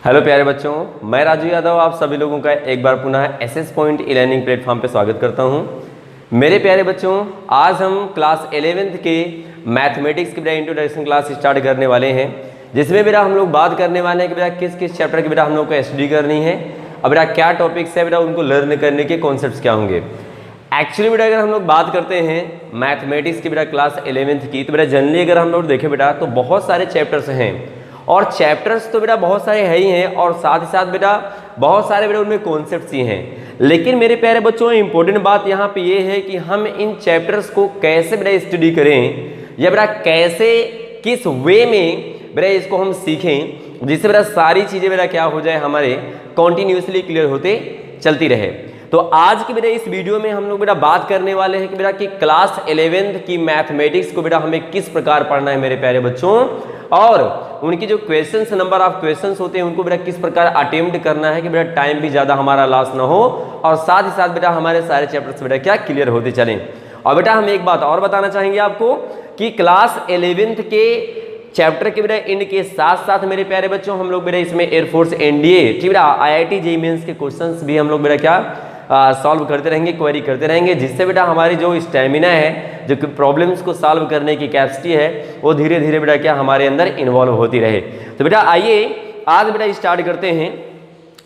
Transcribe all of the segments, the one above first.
Hello प्यारे बच्चों, मैं राजू यादव आप सभी लोगों का एक बार पुनः SS point e learning platform पे स्वागत करता हूं। मेरे प्यारे बच्चों, आज हम क्लास 11th के मैथमेटिक्स की बेटा इंट्रोडक्शन क्लास स्टार्ट करने वाले हैं, जिसमें बेटा हम लोग बात करने वाले हैं कि बेटा किस किस चैप्टर की बेटा हम लोग को स्टडी करनी है और बेटा क्या टॉपिक्स है, बेटा उनको लर्न करने के कॉन्सेप्ट्स क्या होंगे। एक्चुअली बेटा अगर हम लोग बात करते हैं मैथमेटिक्स की बेटा क्लास 11th की, तो बेटा जनरली अगर हम लोग देखें बेटा तो बहुत सारे चैप्टर्स हैं और चैप्टर्स तो बेटा बहुत सारे है ही हैं और साथ ही साथ बेटा बहुत सारे बेटा उनमें कॉन्सेप्ट्स ही हैं। लेकिन मेरे प्यारे बच्चों, इंपॉर्टेंट बात यहाँ पे ये है कि हम इन चैप्टर्स को कैसे बेटा स्टडी करें या बेटा कैसे किस वे में बेटा इसको हम सीखें, जिससे बेटा सारी चीज़ें बेटा क्या हो जाए, हमारे कॉन्टिन्यूसली क्लियर होते चलती रहे। तो आज की बेटा इस वीडियो में हम लोग बेटा बात करने वाले हैं कि बेटा कि क्लास 11th की मैथमेटिक्स को बेटा हमें किस प्रकार पढ़ना है मेरे प्यारे बच्चों, और उनकी जो क्वेश्चंस, नंबर ऑफ क्वेश्चंस होते हैं उनको बेटा किस प्रकार अटेम्प्ट करना है कि बेटा टाइम भी ज़्यादा हमारा लॉस ना हो और साथ ही साथ बेटा हमारे सारे चैप्टर्स बेटा क्या क्लियर होते चलें। और बेटा हम एक बात और बताना चाहेंगे आपको कि क्लास 11th के चैप्टर के बेटा इनके साथ साथ मेरे प्यारे बच्चों हम लोग बेटा इसमें एयरफोर्स एनडीए ठीक बेटा IIT JEE मेंस के क्वेश्चंस भी हम लोग बेटा क्या सॉल्व करते रहेंगे, क्वेरी करते रहेंगे, जिससे बेटा हमारी जो स्टेमिना है, जो प्रॉब्लम्स को सॉल्व करने की कैपेसिटी है, वो धीरे धीरे बेटा क्या हमारे अंदर इन्वॉल्व होती रहे। तो बेटा आइए आज बेटा स्टार्ट करते हैं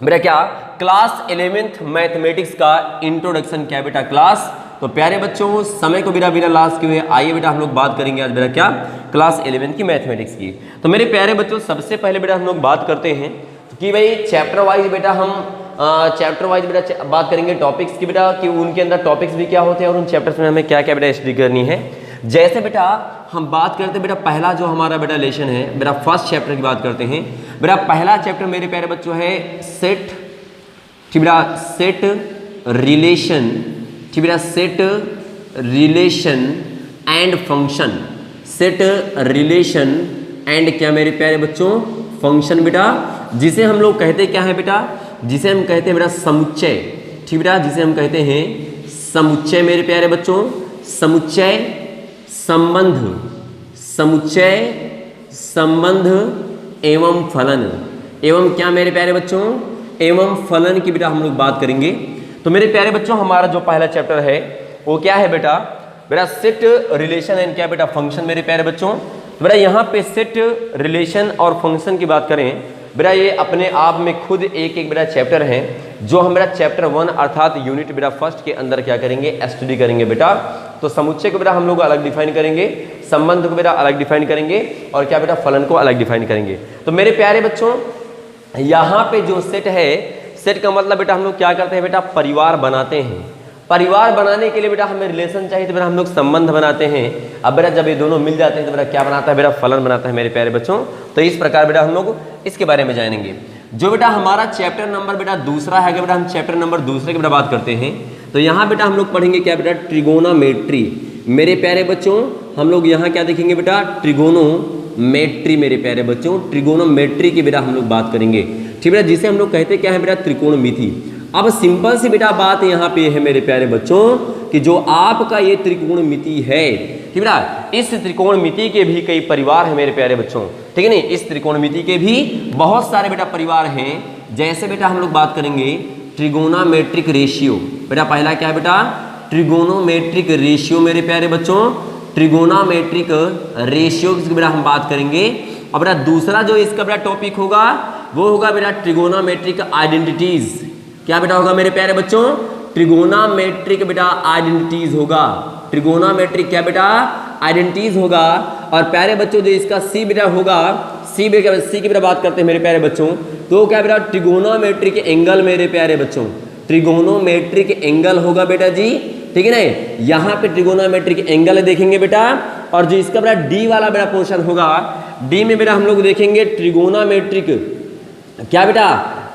बेटा क्या क्लास 11th मैथमेटिक्स का इंट्रोडक्शन क्या बेटा क्लास। तो प्यारे बच्चों, समय को बिना लास्ट किए आइए बेटा हम लोग बात करेंगे आज बेटा क्या क्लास 11th की मैथमेटिक्स की। तो मेरे प्यारे बच्चों, सबसे पहले बेटा हम लोग बात करते हैं कि भाई चैप्टर वाइज बेटा हम चैप्टर वाइज बेटा बात करेंगे टॉपिक्स की बेटा कि उनके अंदर टॉपिक्स भी क्या होते हैं और उन चैप्टर्स में हमें क्या क्या बेटा स्टडी करनी है। जैसे बेटा हम बात करते हैं बेटा पहला जो हमारा बेटा लेसन है बेटा फर्स्ट चैप्टर की बात करते हैं। बेटा पहला चैप्टर मेरे प्यारे बच्चों है सेट ठीक बेटा सेट रिलेशन ठीक बेटा set relation and function, set relation and क्या मेरे प्यारे बच्चों फंक्शन बेटा, जिसे हम लोग कहते क्या है बेटा, जिसे हम कहते हैं बेटा समुच्चय ठीक बेटा, जिसे हम कहते हैं समुच्चय मेरे प्यारे बच्चों, समुच्चय संबंध, समुच्चय संबंध एवं फलन, एवं क्या मेरे प्यारे बच्चों एवं फलन की बेटा हम लोग बात करेंगे। तो मेरे प्यारे बच्चों हमारा जो पहला चैप्टर है वो क्या है बेटा, बेटा सेट रिलेशन एंड क्या बेटा फंक्शन मेरे प्यारे बच्चों। तो बेटा यहाँ पे सेट रिलेशन और फंक्शन की बात करें बेटा, ये अपने आप में खुद एक एक बेटा चैप्टर है जो हम बेटा चैप्टर 1 अर्थात यूनिट बेटा फर्स्ट के अंदर क्या करेंगे स्टडी करेंगे बेटा। तो समुच्चय को बेटा हम लोग अलग डिफाइन करेंगे, संबंध को बेटा अलग डिफाइन करेंगे और क्या बेटा फलन को अलग डिफाइन करेंगे। तो मेरे प्यारे बच्चों यहाँ पे जो सेट है, सेट का मतलब बेटा हम लोग क्या करते हैं बेटा परिवार बनाते हैं। परिवार बनाने के लिए बेटा हमें रिलेशन चाहिए तो बेटा हम लोग संबंध बनाते हैं। अब बेटा जब ये दोनों मिल जाते हैं तो बेटा क्या बनाता है बेटा फलन बनाता है मेरे प्यारे बच्चों। तो इस प्रकार बेटा हम लोग इसके बारे में जानेंगे। जो बेटा हमारा चैप्टर नंबर बेटा दूसरा है, बेटा हम चैप्टर नंबर दूसरे की बेटा बात करते हैं। तो यहाँ बेटा हम लोग पढ़ेंगे क्या बेटा ट्रिगोनोमेट्री मेरे प्यारे बच्चों। हम लोग यहाँ क्या देखेंगे बेटा ट्रिगोनोमेट्री मेरे प्यारे बच्चों, ट्रिगोनोमेट्री की बेटा हम लोग बात करेंगे ठीक बेटा, जिसे हम लोग कहते क्या है बेटा त्रिकोणमिति। अब सिंपल सी बेटा बात यहाँ पे है मेरे प्यारे बच्चों कि जो आपका ये त्रिकोणमिति है ठीक बेटा, इस त्रिकोणमिति के भी कई परिवार हैं मेरे प्यारे बच्चों, ठीक है नहीं। इस त्रिकोणमिति के भी बहुत सारे बेटा परिवार हैं। जैसे बेटा हम लोग बात करेंगे ट्रिगोनोमेट्रिक रेशियो बेटा, पहला क्या है बेटा ट्रिगोनोमेट्रिक रेशियो मेरे प्यारे बच्चों, ट्रिगोनोमेट्रिक रेशियो की बेटा हम बात करेंगे। और बेटा दूसरा जो इसका बेटा टॉपिक होगा वो होगा बेटा ट्रिगोनोमेट्रिक आइडेंटिटीज। क्या बेटा होगा मेरे प्यारे बच्चों ट्रिगोनोमेट्रिक बेटा आइडेंटिटीज होगा, ट्रिगोनोमेट्रिक क्या बेटा आइडेंटिटीज होगा। और प्यारे बच्चों जो इसका सी बेटा होगा, सी की बेटा बात करते हैं मेरे प्यारे बच्चों, तो क्या बेटा ट्रिगोनोमेट्रिक एंगल मेरे प्यारे बच्चों, ट्रिगोनोमेट्रिक एंगल होगा बेटा जी, ठीक है ना। यहाँ पे ट्रिगोनोमेट्रिक एंगल देखेंगे बेटा। और जो इसका बेटा डी वाला बेटा पोर्शन होगा, डी में बेटा हम लोग देखेंगे ट्रिगोनोमेट्रिक क्या बेटा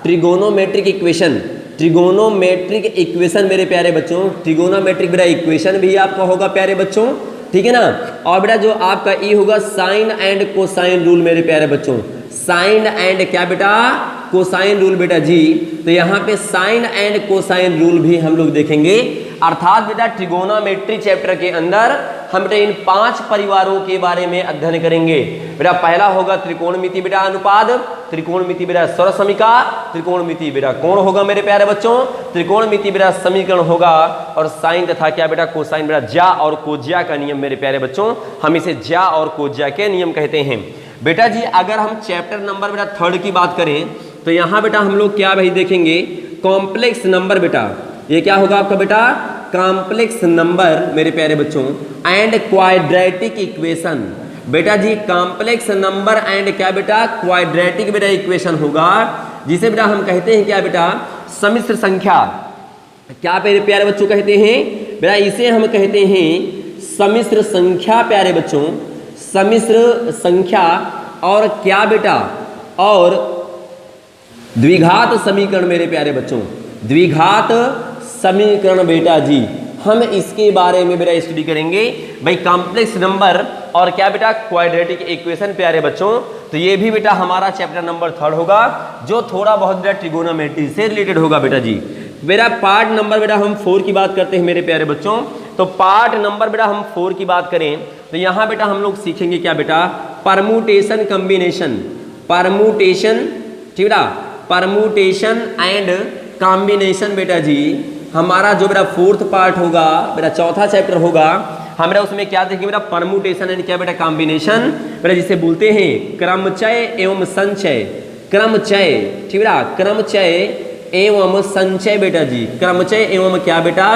ट्रिगोनोमेट्रिक इक्वेशन, ट्रिगोनोमेट्रिक इक्वेशन मेरे प्यारे बच्चों, ट्रिगोनोमेट्रिक बेटा इक्वेशन भी आपका होगा प्यारे बच्चों, ठीक है ना। और बेटा जो आपका ई होगा साइन एंड कोसाइन रूल मेरे प्यारे बच्चों, साइन एंड क्या बेटा कोसाइन रूल बेटा जी। तो यहाँ पे साइन एंड कोसाइन रूल भी हम लोग देखेंगे। अर्थात बेटा ट्रिगोनोमेट्री चैप्टर के अंदर हम बेटा इन 5 परिवारों के बारे में अध्ययन करेंगे। बेटा पहला होगा त्रिकोणमिति बेटा अनुपात, त्रिकोणमिति बेटा सर्वसमीका, त्रिकोणमिति बेटा कोण होगा मेरे प्यारे बच्चों, त्रिकोणमिति बेटा समीकरण होगा, और साइन तथा क्या बेटा कोसाइन बेटा ज्या और कोज्या का नियम मेरे प्यारे बच्चों, हम इसे ज्या और कोज्या के नियम कहते हैं। बेटा जी अगर हम चैप्टर नंबर बेटा 3 की बात करें तो यहाँ बेटा हम लोग क्या भाई देखेंगे, कॉम्प्लेक्स नंबर। बेटा ये क्या होगा आपका बेटा, कॉम्प्लेक्स नंबर मेरे प्यारे बच्चों एंड क्वाड्रेटिक इक्वेशन। बेटा जी कॉम्प्लेक्स नंबर एंड क्या बेटा, क्वाड्रेटिक बेटा इक्वेशन होगा, जिसे बेटा हम कहते हैं क्या बेटा, सम्मिश्र संख्या। क्या मेरे प्यारे बच्चों कहते हैं बेटा, इसे हम कहते हैं सम्मिश्र संख्या प्यारे बच्चों, सम्मिश्र संख्या। और क्या बेटा, और द्विघात समीकरण मेरे प्यारे बच्चों, द्विघात समीकरण बेटा जी हम इसके बारे में बेटा स्टडी करेंगे भाई, कॉम्प्लेक्स नंबर और क्या बेटा क्वाड्रेटिक इक्वेशन प्यारे बच्चों। तो ये भी बेटा हमारा चैप्टर नंबर 3 होगा, जो थोड़ा बहुत बेटा ट्रिगोनोमेट्री से रिलेटेड होगा बेटा जी। बेटा पार्ट नंबर बेटा हम 4 की बात करते हैं मेरे प्यारे बच्चों। तो पार्ट नंबर बेटा हम 4 की बात करें तो यहाँ बेटा हम लोग सीखेंगे क्या बेटा, परम्यूटेशन कॉम्बिनेशन, परम्यूटेशन ठीक बेटा, परम्यूटेशन एंड कॉम्बिनेशन बेटा जी हमारा जो बेटा 4th पार्ट होगा बेटा, चौथा चैप्टर होगा, हमारा उसमें क्या देखेंगे बेटा, परम्यूटेशन एंड क्या बेटा कॉम्बिनेशन बेटा, जिसे बोलते हैं क्रमचय एवं संचय, क्रमचय ठीक बेटा, क्रमचय एवं संचय बेटा जी, क्रमचय एवं क्या बेटा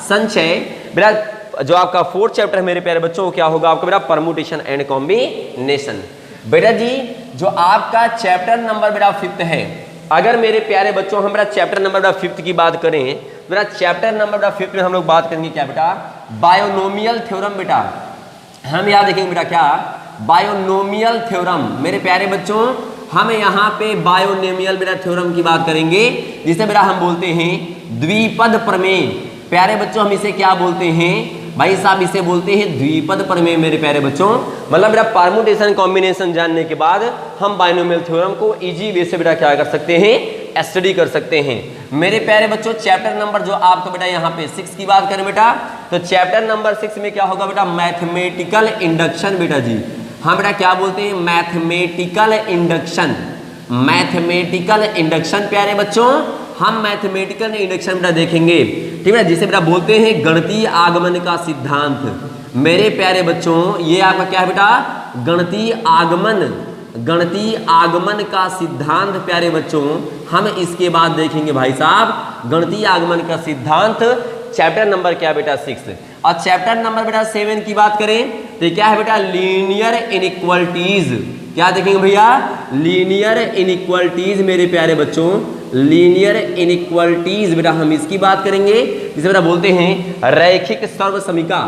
संचय। बेटा जो आपका 4th चैप्टर है मेरे प्यारे बच्चों क्या होगा आपका बेटा, परम्यूटेशन एंड कॉम्बिनेशन। बेटा जी जो आपका चैप्टर नंबर बेटा 5th है, अगर मेरे प्यारे बच्चों हम बेटा चैप्टर नंबर बेटा 5th की बात करें, बेटा चैप्टर नंबर बेटा 5th में हम लोग बात करेंगे क्या बेटा, बायोनोमियल थ्योरम। बेटा हम यहाँ देखेंगे बेटा क्या, बायोनोमियल थ्योरम मेरे प्यारे बच्चों, हम यहाँ पे बायोनोमियल बेटा थ्योरम की बात करेंगे, जिसे बेटा हम बोलते हैं द्विपद प्रमेय। प्यारे बच्चों हम इसे क्या बोलते हैं भाई साहब, इसे बोलते हैं द्विपद प्रमेय मेरे प्यारे बच्चों। मतलब बेटा परम्यूटेशन कॉम्बिनेशन जानने के बाद हम बायनोमियल थ्योरम को इजी वे से बेटा क्या कर सकते हैं, स्टडी कर सकते हैं मेरे प्यारे बच्चों। चैप्टर नंबर जो आपका बेटा यहाँ पे 6 की बात करें बेटा, तो चैप्टर नंबर 6 में क्या होगा बेटा, मैथमेटिकल इंडक्शन बेटा जी। हम बेटा क्या बोलते हैं, मैथमेटिकल इंडक्शन, मैथमेटिकल इंडक्शन प्यारे बच्चों, हम मैथमेटिकल इंडक्शन बेटा देखेंगे ठीक है, जिसे बेटा बोलते हैं गणितीय आगमन का सिद्धांत। मेरे प्यारे बच्चों ये आपका क्या है बेटा, गणितीय आगमन, गणितीय आगमन का सिद्धांत प्यारे बच्चों। हम इसके बाद देखेंगे भाई साहब गणितीय आगमन का सिद्धांत, चैप्टर नंबर क्या बेटा 6। और चैप्टर नंबर बेटा 7 की बात करें तो क्या है बेटा, लीनियर इनइक्वालिटीज। क्या देखेंगे भैया, लीनियर इनइक्वालिटीज मेरे प्यारे बच्चों, लीनियर इनइक्वालिटीज बेटा हम इसकी बात करेंगे, जिसे बेटा बोलते हैं रैखिक सर्वसमीका।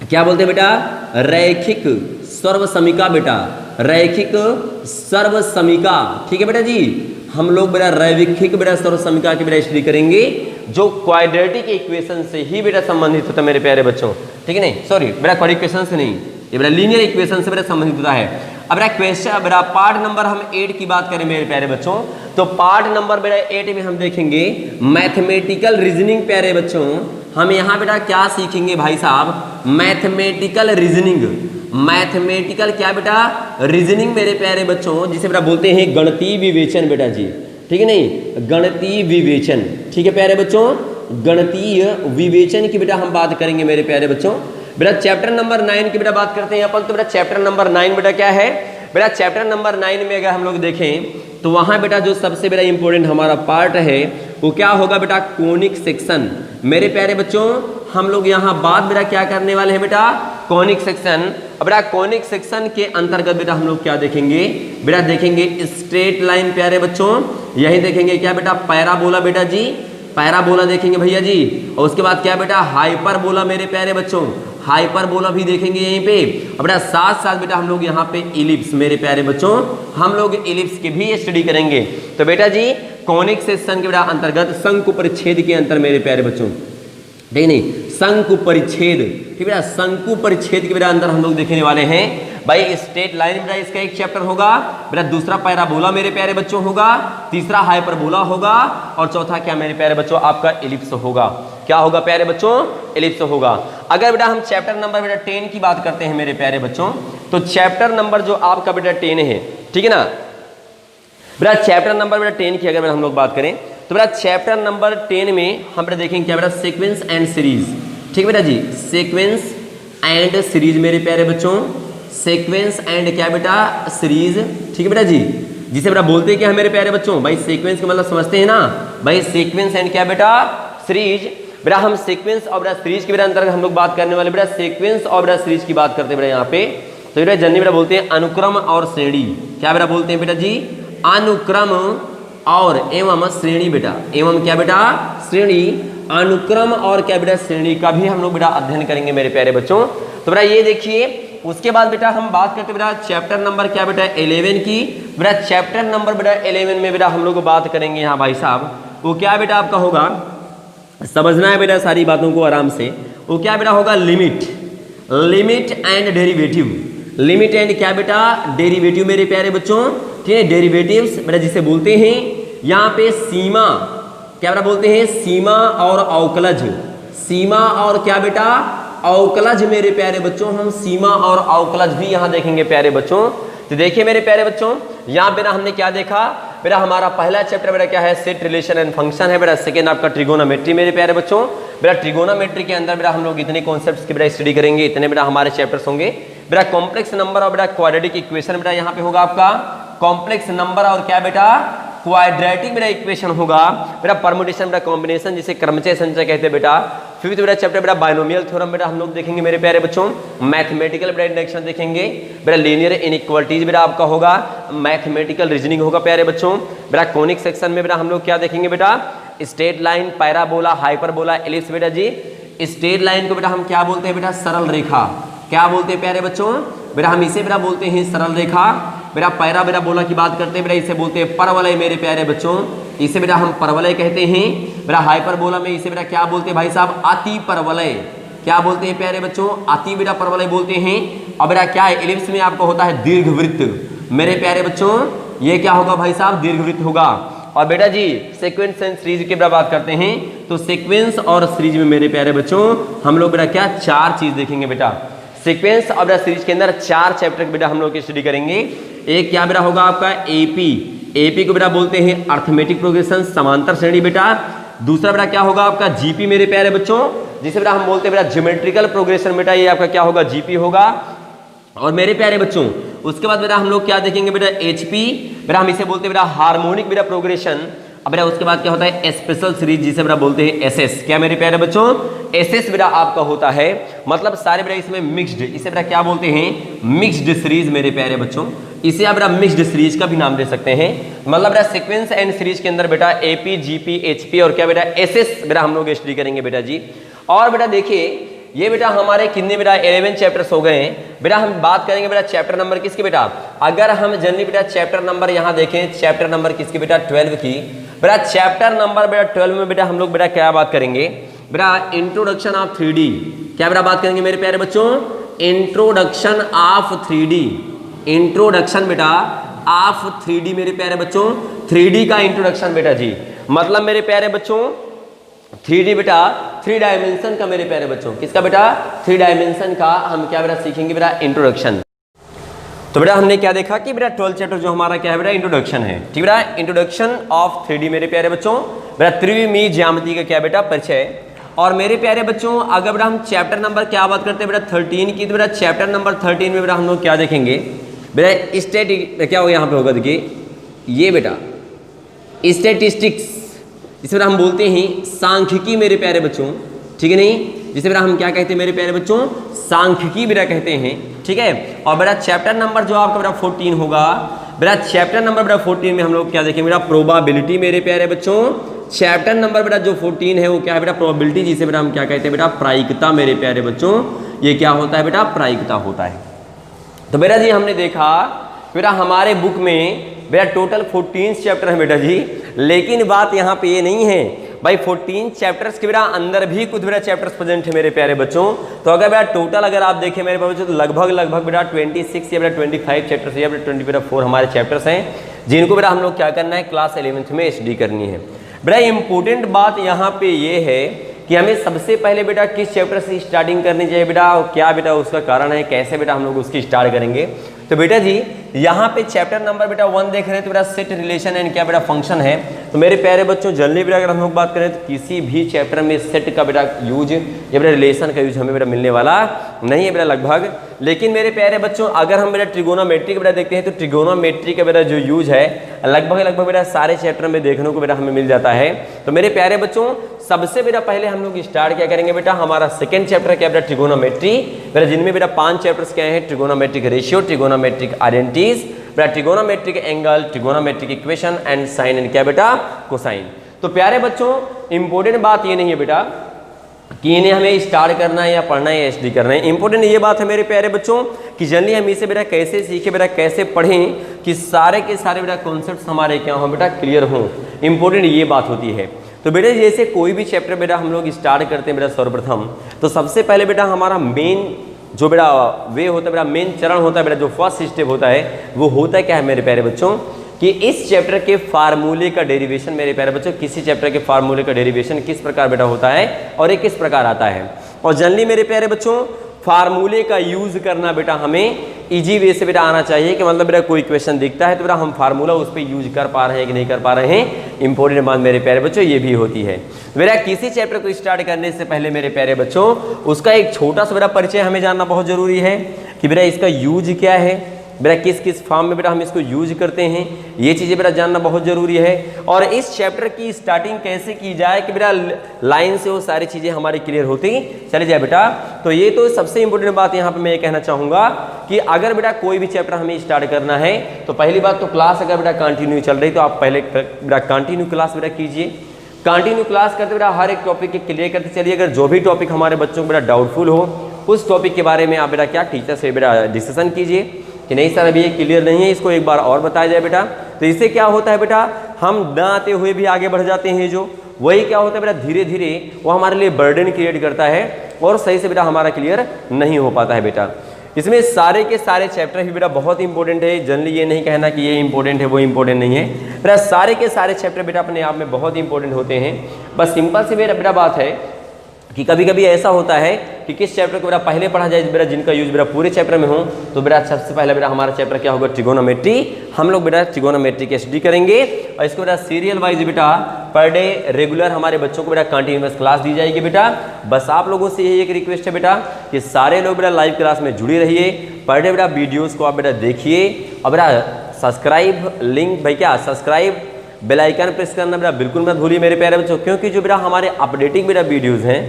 क्या बोलते हैं बेटा, रैखिक सर्वसमीका बेटा, रैखिक सर्वसमीका ठीक है बेटा जी। हम लोग बेटा रैखिक बेटा सर्वसमीका की बेटा स्टडी करेंगे, जो क्वाड्रेटिक इक्वेशन से ही बेटा संबंधित होता है मेरे प्यारे बच्चों, ठीक है नहीं, सॉरी बेटा क्वाड्रेटिक इक्वेशन से नहीं, ये बेटा लीनियर इक्वेशन से बेटा संबंधित होता है। अब बेटा क्वेश्चन बेटा पार्ट नंबर हम 8 की बात करें मेरे प्यारे बच्चों, तो पार्ट नंबर बेटा 8 में हम देखेंगे मैथमेटिकल रीजनिंग प्यारे बच्चों। हम यहाँ बेटा क्या सीखेंगे भाई साहब, मैथमेटिकल रीजनिंग, मैथमेटिकल क्या बेटा रीजनिंग मेरे प्यारे बच्चों, जिसे बेटा बोलते हैं गणितीय विवेचन बेटा जी, ठीक है नहीं, गणितीय विवेचन ठीक है प्यारे बच्चों, गणितीय विवेचन की बेटा हम बात करेंगे मेरे प्यारे बच्चों। बेटा चैप्टर नंबर 9 की बेटा बात करते हैं अपन, तो बेटा चैप्टर नंबर 9 बेटा क्या है, बेटा चैप्टर नंबर 9 में अगर हम लोग देखें तो वहाँ बेटा जो सबसे बेटा इंपॉर्टेंट हमारा पार्ट है वो क्या होगा बेटा, कोनिक सेक्शन मेरे प्यारे बच्चों। हम लोग यहाँ बात बेटा क्या करने वाले हैं बेटा, कोनिक सेक्शन। अब बेटा कोनिक सेक्शन के अंतर्गत बेटा हम लोग क्या देखेंगे, बेटा देखेंगे स्ट्रेट लाइन प्यारे बच्चों, यही देखेंगे क्या बेटा, पैराबोला बेटा जी, पैराबोला देखेंगे भैया जी, और उसके बाद क्या बेटा हाइपरबोला मेरे प्यारे बच्चों, हाइपरबोला भी देखेंगे यहीं पे। अब बेटा साथ साथ बेटा हम लोग यहाँ पे इलिप्स मेरे प्यारे बच्चों, हम लोग इलिप्स की भी स्टडी करेंगे। तो बेटा जी कोनिक सेक्शन के बेटा अंतर्गत शंकु परिच्छेद के अंतर मेरे प्यारे बच्चों, ठीक नहीं, शंकु परिच्छेद ठीक बेटा, शंकु परिच्छेद के बेटा अंदर हम लोग देखने वाले हैं भाई स्ट्रेट लाइन बेटा इसका एक चैप्टर होगा, बेटा दूसरा पैराबोला मेरे प्यारे बच्चों होगा, तीसरा हाइपरबोला होगा और चौथा क्या मेरे प्यारे बच्चों आपका एलिप्स होगा। क्या होगा प्यारे बच्चों? एलिप्स होगा। अगर बेटा हम चैप्टर नंबर बेटा 10 की बात करते हैं मेरे प्यारे बच्चों, तो चैप्टर नंबर जो आपका बेटा 10 है, ठीक है ना बेटा, चैप्टर नंबर बेटा 10 की अगर हम लोग बात करें तो बेटा चैप्टर नंबर 10 में हम बेटा देखेंगे क्या बेटा, सीक्वेंस एंड सीरीज। ठीक है बेटा जी, सीक्वेंस एंड सीरीज मेरे प्यारे बच्चों, सीक्वेंस एंड क्या बेटा, सीरीज। ठीक है बेटा जी, जिसे बेटा बोलते हैं क्या है मेरे प्यारे बच्चों, भाई सीक्वेंस का मतलब समझते हैं ना भाई, सीक्वेंस एंड क्या बेटा, सीरीज। बेटा हम सीक्वेंस और बेटा सीरीज के बेटा अंतर्गत हम लोग बात करने वाले बेटा सीक्वेंस और बेटा सीरीज की बात करते हैं बेटा यहाँ पे। तो बेटा जनरली बेटा बोलते हैं अनुक्रम और श्रेणी। क्या बेटा बोलते हैं बेटा जी, अनुक्रम और एवं श्रेणी बेटा, एवं क्या बेटा, श्रेणी। अनुक्रम और क्या बेटा, श्रेणी का भी हम लोग बेटा अध्ययन करेंगे मेरे प्यारे बच्चों। तो बेटा ये देखिए, उसके बाद बेटा हम बात करते बेटा चैप्टर नंबर क्या बेटा 11 की। बेटा चैप्टर नंबर बेटा 11 में बेटा हम लोग बात करेंगे यहाँ भाई साहब, वो क्या बेटा आपका होगा, समझना है बेटा सारी बातों को आराम से। वो क्या बेटा होगा, limit, limit and derivative, limit and क्या बेटा, डेरिवेटिव मेरे प्यारे बच्चों। ठीक है, डेरिवेटिव्स बेटा जिसे बोलते हैं यहाँ पे सीमा, क्या बेटा बोलते हैं, सीमा और अवकलज, सीमा और क्या बेटा, अवकलज मेरे प्यारे बच्चों। हम सीमा और अवकलज भी यहाँ देखेंगे प्यारे बच्चों। तो देखिए मेरे प्यारे बच्चों, यहाँ बेटा हमने क्या देखा, बेटा हमारा पहला चैप्टर बेटा क्या है, सेट रिलेशन एंड फंक्शन है बेटा। सेकेंड आपका ट्रिगोनोमेट्री मेरे प्यारे बच्चों। बेटा ट्रिगोनोमेट्री के अंदर बेटा हम लोग इतने कॉन्सेप्ट्स की बेटा स्टडी करेंगे, इतने बेटा हमारे चैप्टर्स होंगे। बेटा कॉम्प्लेक्स नंबर और बेटा क्वाड्रेटिक इक्वेशन बेटा यहाँ पे होगा आपका, कॉम्प्लेक्स नंबर और क्या बेटा, क्वाड्रेटिक बेटा इक्वेशन होगा। बेटा परमुटेशन बेटा कॉम्बिनेशन, जिसे क्रमचय संचय कहते हैं बेटा। फिफ्थ बेटा चैप्टर बेटा बाइनोमियल थ्योरम बेटा हम लोग देखेंगे मेरे प्यारे बच्चों। मैथमेटिकल बेटा इंडक्शन देखेंगे। बेटा लीनियर इनइक्वालिटीज बेटा आपका होगा, मैथमेटिकल रीजनिंग होगा प्यारे बच्चों। बेटा कोनिक सेक्शन में बेटा हम लोग क्या देखेंगे बेटा, straight line, parabola, hyperbola, ellipse बेटा जी। स्ट्रेट लाइन को बेटा हम क्या बोलते हैं बेटा, सरल रेखा। क्या बोलते हैं प्यारे बच्चों, बेटा हम इसे बेटा बोलते हैं सरल रेखा। बेटा पैरा बेटा बोला की बात करते हैं बेटा, इसे बोलते हैं परवलय मेरे प्यारे बच्चों, इसे बेटा हम परवलय कहते हैं। बेटा हाइपरबोला में इसे बेटा क्या बोलते हैं भाई साहब, अति परवलय। क्या बोलते हैं प्यारे बच्चों, अति बेटा परवलय बोलते हैं। और बेटा क्या है, एलिप्स में आपको होता है दीर्घवृत्त मेरे प्यारे बच्चों, ये क्या होगा भाई साहब, दीर्घवृत्त होगा। और बेटा जी सीक्वेंस एंड सीरीज की बेटा बात करते हैं, तो सीक्वेंस और सीरीज में मेरे प्यारे बच्चों हम लोग बेटा क्या, चार चीज देखेंगे बेटा। सीक्वेंस और बेटा सीरीज के अंदर चार चैप्टर बेटा हम लोग की स्टडी करेंगे। एक क्या बेटा होगा आपका एपी, एपी को बेटा बोलते हैं अर्थमेटिक प्रोग्रेशन, समांतर श्रेणी बेटा। दूसरा बेटा क्या होगा आपका जीपी मेरे प्यारे बच्चों, जिसे बेटा हम बोलते हैं बेटा ज्योमेट्रिकल प्रोग्रेशन बेटा, ये आपका क्या होगा, जीपी होगा। और मेरे प्यारे बच्चों उसके बाद बेटा हम लोग क्या देखेंगे बेटा, एचपी, बेटा हम इसे बोलते हैं बेटा हार्मोनिक बेटा प्रोग्रेशन। अब बेटा उसके बाद क्या होता है, स्पेशल सीरीज, जिसे बेटा बोलते हैं एसएस। क्या मेरे प्यारे बच्चों, एसएस बेटा आपका होता है, मतलब सारे बेटा इसमें मिक्स्ड, इसे बेटा क्या बोलते हैं, मिक्स्ड सीरीज मेरे प्यारे बच्चों। इसे आप बेटा मिक्स्ड सीरीज का भी नाम दे सकते हैं। मतलब बेटा सीक्वेंस एंड सीरीज के अंदर बेटा एपी, जीपी, एचपी और क्या बेटा एसएस बेटा हम लोग स्टडी करेंगे बेटा जी। और बेटा देखिए ये बेटा हमारे कितने बेटा 11 चैप्टर्स हो गए हैं बेटा। हम बात करेंगे बेटा चैप्टर नंबर किसके बेटा, अगर हम जनरली बेटा चैप्टर नंबर यहाँ देखें, चैप्टर नंबर किसकी बेटा, 12 की। बेटा चैप्टर नंबर बेटा 12 में बेटा हम लोग बेटा क्या बात करेंगे बेटा, इंट्रोडक्शन ऑफ 3D। क्या बेटा बात करेंगे मेरे प्यारे बच्चों, इंट्रोडक्शन ऑफ 3D, इंट्रोडक्शन बेटा ऑफ 3D मेरे प्यारे बच्चों। 3D का इंट्रोडक्शन बेटा जी, मतलब मेरे प्यारे बच्चों 3D बेटा 3 डायमेंशन का मेरे प्यारे बच्चों, किसका बेटा, 3 डायमेंशन का हम क्या बेटा सीखेंगे बेटा, इंट्रोडक्शन। तो बेटा हमने क्या देखा कि बेटा 12 चैप्टर जो हमारा क्या है बेटा, इंट्रोडक्शन है। ठीक बेटा, इंट्रोडक्शन ऑफ 3D मेरे प्यारे बच्चों। बेटा त्रिविमीय ज्यामिति का क्या बेटा, परिचय। और मेरे प्यारे बच्चों अगर बेटा हम चैप्टर नंबर क्या बात करते हैं बेटा 13 की, तो बेटा चैप्टर नंबर 13 में बेटा हम लोग क्या देखेंगे बेटा, स्टैटिक क्या होगा यहाँ पे होगा, देखिए ये बेटा स्टैटिस्टिक्स, जिसे बेटा हम बोलते हैं सांख्यिकी मेरे प्यारे बच्चों। ठीक है नहीं, जिसे बेटा हम क्या कहते हैं मेरे प्यारे बच्चों, सांख्यिकी बेटा कहते हैं। ठीक है, और बेटा चैप्टर नंबर जो आपका बेटा 14 होगा बेटा, चैप्टर नंबर बेटा 14 में हम लोग क्या देखेंगे बेटा, प्रोबेबिलिटी मेरे प्यारे बच्चों। चैप्टर नंबर बेटा जो 14 है वो क्या है बेटा, प्रोबेबिलिटी, जिसे बेटा हम क्या कहते हैं बेटा, प्रायिकता मेरे प्यारे बच्चों। ये क्या होता है बेटा, प्रायिकता होता है। तो बेटा जी हमने देखा बेटा हमारे बुक में बेटा टोटल 14 चैप्टर है बेटा जी, लेकिन बात यहाँ पे ये नहीं है, भाई 14 चैप्टर्स के बेटा अंदर भी कुछ बेटा चैप्टर्स प्रेजेंट है मेरे प्यारे बच्चों। तो अगर बेटा टोटल अगर आप देखें मेरे बच्चों तो लगभग बेटा 26 या बेटा 25 चैप्टर्स या बेटा 24 हमारे चैप्टर्स हैं जिनको बेटा हम लोग क्या करना है क्लास 11th में स्टडी करनी है। बेटा इंपॉर्टेंट बात यहाँ पे ये है कि हमें सबसे पहले बेटा किस चैप्टर से स्टार्टिंग करनी चाहिए बेटा, और क्या बेटा उसका कारण है, कैसे बेटा हम लोग उसकी स्टार्ट करेंगे। तो बेटा जी यहाँ पे चैप्टर नंबर बेटा 1 देख रहे हैं तो बेटा सेट रिलेशन एंड क्या बेटा फंक्शन है। तो मेरे प्यारे बच्चों जनरली बेटा अगर हम लोग बात करें तो किसी भी चैप्टर में सेट का बेटा यूज या बेटा रिलेशन का यूज हमें बेटा मिलने वाला नहीं है बेटा लगभग। लेकिन मेरे प्यारे बच्चों अगर हम बेटा ट्रिगोनोमेट्री का बेटा देखते हैं तो ट्रिगोनोमेट्री का बेटा जो यूज है लगभग बेटा सारे चैप्टर में देखने को बेटा हमें मिल जाता है। तो मेरे प्यारे बच्चों सबसे बेटा पहले हम लोग स्टार्ट क्या करेंगे बेटा, हमारा सेकंड चैप्टर क्या बेटा ट्रिगोनोमेट्री बेटा, जिनमें बेटा 5 चैप्टर्स क्या हैं, ट्रिगोनोमेट्रिक रेशियो, ट्रिगोनोमेट्रिक आइडेंटिटीज बेटा, trigonometric angle, trigonometric equation and sine and क्या बेटा कोसाइन। तो प्यारे बच्चों इंपॉर्टेंट बात ये नहीं है बेटा कि इन्हें हमें स्टार्ट करना है या पढ़ना है या स्टडी करना है। इंपॉर्टेंट ये बात है मेरे प्यारे बच्चों कि जनरली हम इसे बेटा कैसे सीखे बेटा, कैसे पढ़ें कि सारे के सारे बेटा कॉन्सेप्ट्स हमारे क्या हों बेटा क्लियर हों। इंपॉर्टेंट ये बात होती है। तो बेटा जैसे कोई भी चैप्टर बेटा हम लोग स्टार्ट करते हैं बेटा सर्वप्रथम तो सबसे पहले बेटा हमारा मेन जो बेटा वे होता है बेटा, मेन चरण होता है बेटा, जो फर्स्ट स्टेप होता है वो होता है क्या है मेरे प्यारे बच्चों कि इस चैप्टर के फार्मूले का डेरिवेशन मेरे प्यारे बच्चों, किसी चैप्टर के फार्मूले का डेरिवेशन किस प्रकार बेटा होता है और ये किस प्रकार आता है। और जनरली मेरे प्यारे बच्चों फार्मूले का यूज करना बेटा हमें इजी वे से बेटा आना चाहिए कि मतलब बेटा कोई क्वेश्चन दिखता है तो बेटा हम फार्मूला उस पर यूज कर पा रहे हैं कि नहीं कर पा रहे हैं। इंपॉर्टेंट बात मेरे प्यारे बच्चों ये भी होती है। बेटा किसी चैप्टर को स्टार्ट करने से पहले मेरे प्यारे बच्चों उसका एक छोटा सा बेटा परिचय हमें जानना बहुत जरूरी है कि बेटा इसका यूज क्या है, बेटा किस किस फॉर्म में बेटा हम इसको यूज करते हैं, ये चीज़ें बेटा जानना बहुत ज़रूरी है। और इस चैप्टर की स्टार्टिंग कैसे की जाए कि बेटा लाइन से वो सारी चीज़ें हमारी क्लियर होती चली जाए बेटा। तो ये तो सबसे इंपॉर्टेंट बात यहाँ पे मैं ये कहना चाहूँगा कि अगर बेटा कोई भी चैप्टर हमें स्टार्ट करना है तो पहली बात तो क्लास अगर बेटा कंटिन्यू चल रही तो आप पहले बेटा कंटिन्यू क्लास बेटा कीजिए। कंटिन्यू क्लास करते बेटा हर एक टॉपिक के क्लियर करते चलिए। अगर जो भी टॉपिक हमारे बच्चों को बेटा डाउटफुल हो उस टॉपिक के बारे में आप बेटा क्या टीचर से बेटा डिस्कशन कीजिए कि नहीं सर अभी ये क्लियर नहीं है, इसको एक बार और बताया जाए बेटा। तो इससे क्या होता है बेटा हम न आते हुए भी आगे बढ़ जाते हैं, जो वही क्या होता है बेटा धीरे धीरे वो हमारे लिए बर्डन क्रिएट करता है और सही से बेटा हमारा क्लियर नहीं हो पाता है बेटा। इसमें सारे के सारे चैप्टर भी बेटा बहुत इंपॉर्टेंट है। जनरली ये नहीं कहना कि ये इंपॉर्टेंट है वो इंपॉर्टेंट नहीं है बेटा, सारे के सारे चैप्टर बेटा अपने आप में बहुत इंपॉर्टेंट होते हैं। बस सिंपल से बेटा बात है कि कभी कभी ऐसा होता है कि किस चैप्टर को बेटा पहले पढ़ा जाए बेटा जिनका यूज बेटा पूरे चैप्टर में हो। तो बेटा सबसे पहले बेटा हमारा चैप्टर क्या होगा ट्रिगोनोमेट्री। हम लोग बेटा ट्रिगोनोमेट्री की स्टडी करेंगे और इसको बेटा सीरियल वाइज बेटा पर डे रेगुलर हमारे बच्चों को बेटा कंटिन्यूअस क्लास दी जाएगी बेटा। बस आप लोगों से यही एक रिक्वेस्ट है बेटा कि सारे लोग बेटा लाइव क्लास में जुड़े रहिए, पर डे बेटा वीडियोज़ को आप बेटा देखिए और बेटा सब्सक्राइब लिंक भाई क्या सब्सक्राइब बेल आइकन प्रेस करना बेटा बिल्कुल मत भूलिए मेरे प्यारे बच्चों, क्योंकि जो बेटा हमारे अपडेटिंग बेटा वीडियोज़ हैं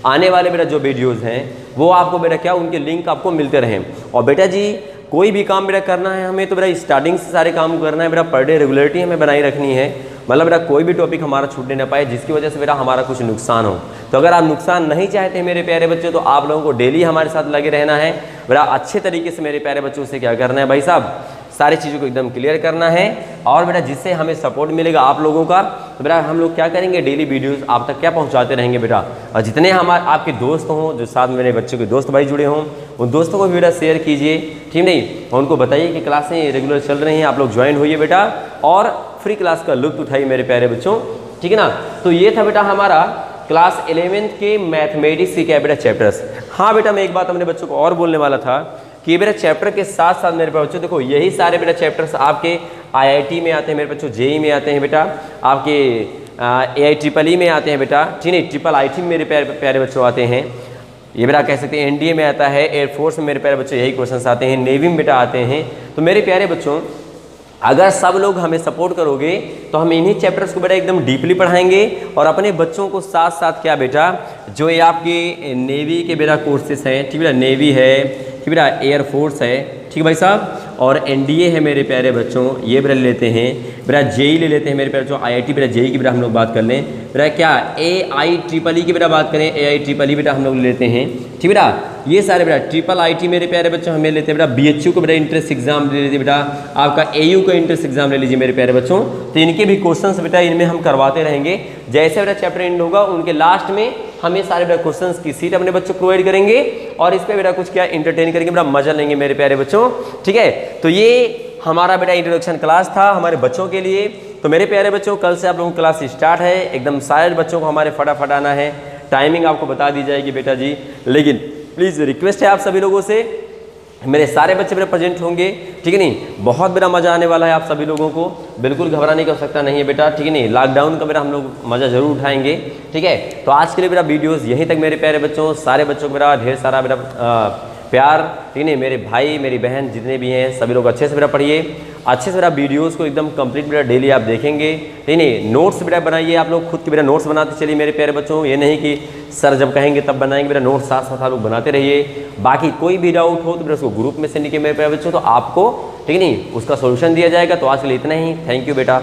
आने वाले बेटा जो वीडियोज़ हैं वो आपको बेटा क्या उनके लिंक आपको मिलते रहें। और बेटा जी कोई भी काम बेटा करना है हमें तो बेटा स्टार्टिंग से सारे काम करना है बेटा, पर डे रेगुलरिटी हमें बनाई रखनी है, मतलब बेटा कोई भी टॉपिक हमारा छूटने ना पाए जिसकी वजह से बेटा हमारा कुछ नुकसान हो। तो अगर आप नुकसान नहीं चाहते मेरे प्यारे बच्चों तो आप लोगों को डेली हमारे साथ लगे रहना है बेटा। अच्छे तरीके से मेरे प्यारे बच्चों से क्या करना है भाई साहब, सारी चीज़ों को एकदम क्लियर करना है और बेटा जिससे हमें सपोर्ट मिलेगा आप लोगों का। तो बेटा हम लोग क्या करेंगे डेली वीडियोस आप तक क्या पहुंचाते रहेंगे बेटा। और जितने हमारे आपके दोस्त हों जो साथ में मेरे बच्चों के दोस्त भाई जुड़े हों उन दोस्तों को भी बेटा शेयर कीजिए, ठीक नहीं, और उनको बताइए कि क्लासें रेगुलर चल रही हैं, आप लोग ज्वाइन होइए बेटा और फ्री क्लास का लुत्फ उठाइए मेरे प्यारे बच्चों, ठीक है ना। तो ये था बेटा हमारा क्लास 11th के मैथमेटिक्स के क्या बेटा चैप्टर्स। हाँ बेटा मैं एक बात अपने बच्चों को और बोलने वाला था कि मेरे चैप्टर के साथ साथ मेरे बच्चों देखो यही सारे बेटा चैप्टर्स आपके IIT में आते हैं मेरे बच्चों, JEE में आते हैं बेटा, आपके AIEEE में आते हैं बेटा, ठीक है, IIIT में मेरे प्यारे बच्चों आते हैं, ये बेटा कह सकते हैं NDA में आता है, एयरफोर्स में मेरे प्यारे बच्चों यही क्वेश्चन आते हैं, नेवी में बेटा आते हैं। तो मेरे प्यारे बच्चों अगर सब लोग हमें सपोर्ट करोगे तो हम इन्हीं चैप्टर्स को बेटा एकदम डीपली पढ़ाएंगे और अपने बच्चों को साथ साथ क्या बेटा जो ये आपके नेवी के बेटा कोर्सेस हैं, ठीक बेटा, नेवी है, ठीक बेटा, एयरफोर्स है, ठीक भाई साहब, और एनडीए है मेरे प्यारे बच्चों, ये बेटा लेते हैं। बेटा जेई ले लेते हैं मेरे प्यारे बच्चों, आईआईटी बेटा जेई की बेटा हम लोग बात कर लें। बेटा क्या AIEEE की बेटा बात करें, AIEEE बेटा हम लोग लेते हैं। ठीक बेटा, ये सारे बेटा ट्रिपल IT मेरे प्यारे बच्चों हमें लेते हैं। बेटा BHU को बेटा इंट्रेंस एग्जाम ले लीजिए, बेटा आपका AU का इंट्रेंस एग्जाम ले लीजिए मेरे प्यारे बच्चों। तो इनके भी क्वेश्चंस बेटा इनमें हम करवाते रहेंगे। जैसे बेटा चैप्टर एंड होगा उनके लास्ट में हम ये सारे बेटा क्वेश्चंस की सीट अपने बच्चों को प्रोवाइड करेंगे और इस पे बेटा कुछ क्या इंटरटेन करेंगे, बेटा मजा लेंगे मेरे प्यारे बच्चों। ठीक है, तो ये हमारा बेटा इंट्रोडक्शन क्लास था हमारे बच्चों के लिए। तो मेरे प्यारे बच्चों कल से आप लोगों की क्लास स्टार्ट है, एकदम सारे बच्चों को हमारे फटाफट आना है। टाइमिंग आपको बता दी जाएगी बेटा जी, लेकिन प्लीज़ रिक्वेस्ट है आप सभी लोगों से, मेरे सारे बच्चे मेरे प्रेजेंट होंगे। ठीक है नहीं, बहुत बेटा मज़ा आने वाला है आप सभी लोगों को, बिल्कुल घबराने की आवश्यकता नहीं है बेटा। ठीक है नहीं, लॉकडाउन का बेटा हम लोग मज़ा जरूर उठाएंगे। ठीक है, तो आज के लिए बेटा वीडियोस यहीं तक मेरे प्यारे बच्चों। सारे बच्चों को बेटा ढेर सारा बेटा प्यार। ठीक नहीं, मेरे भाई मेरी बहन जितने भी हैं सभी लोग अच्छे से बेटा पढ़िए, अच्छे से बेटा वीडियोस को एकदम कंप्लीट बेटा डेली आप देखेंगे। ठीक नहीं, नोट्स बेटा बनाइए, आप लोग खुद के बेटा नोट्स बनाते चलिए मेरे प्यारे बच्चों। ये नहीं कि सर जब कहेंगे तब बनाएंगे, बेटा नोट्स साथ साथ आप लोग बनाते रहिए। बाकी कोई भी डाउट हो तो बेटा उसको ग्रुप में सेंड कीजिए मेरे प्यारे बच्चों, तो आपको ठीक नहीं उसका सोल्यूशन दिया जाएगा। तो आज के लिए इतना ही, थैंक यू बेटा।